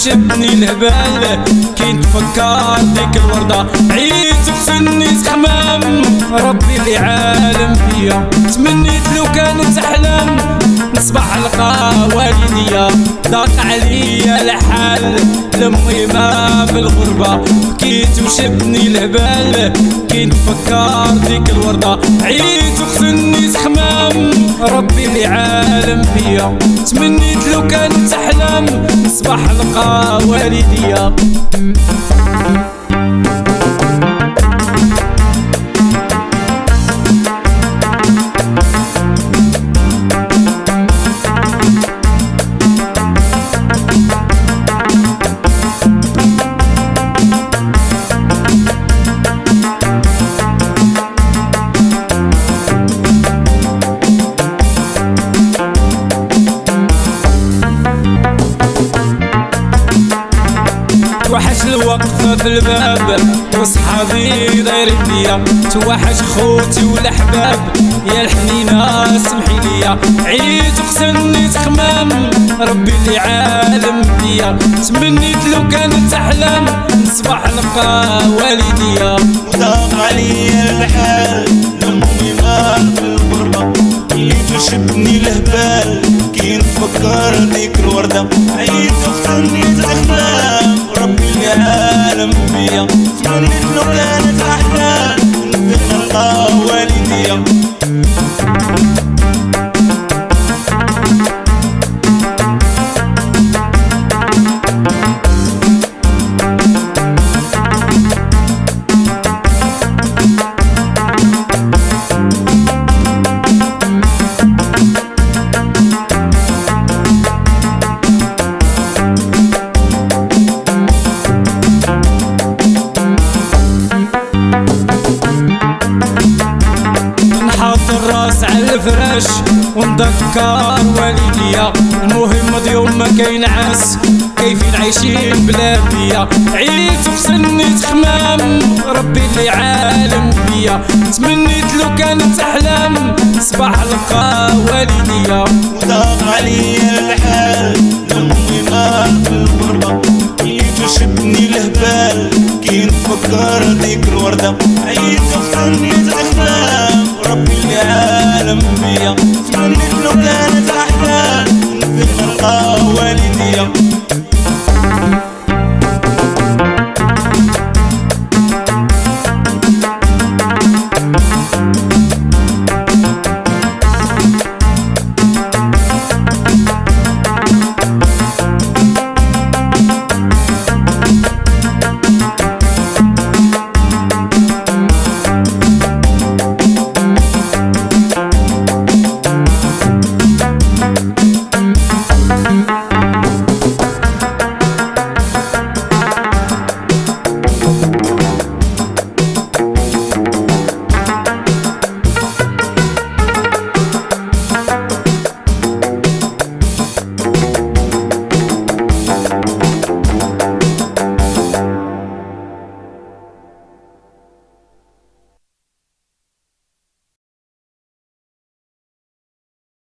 وشبني الهبال كي نتفكر ديك الوردة عييت وخصني زخمام ربي اللي عالم فيا تمنيت لو كانت احلام نصبح لقى والديا ضاق عليا الحال لمي ما بالغربة بكيت وشبني الهبال كي نتفكر ديك الوردة عييت وخصني زخمام ربي اللي عالم فيا تمنيت لو كانت احلام نصبح لقى والديا توحش الوقفة في الباب وصحابي دايرين بيا توحش خوتي والاحباب يا الحنينة سمحي ليا عييت وخصني زخمام ربي اللي عالم بيا تمنيت لو كانت احلام نصبح نبقى والديا وضاق عليا الحال لمي ما في الغربة عييت وشبني الهبال كي نفكر ديك الوردة عييت وخصني زخمام ربي اللي عالم بيا تمنيت لو كانت احلام نلقى والديا الراس على الفراش ونذكر والديا المهم اليوم ما كاين عاس كيفين عايشين بلا بيا عييت وخصني زخمام ربي اللي عالم بيا تمنيت لو كانت احلام صباح لقى والديا وضاق عليا الحال لمي ما في الغربة عييت وشبني الهبال كي نفكر ديك الوردة عييت وخصني زخمام ربي اللي عالم بيا تمنيت لو كانت احلام نلقى والديا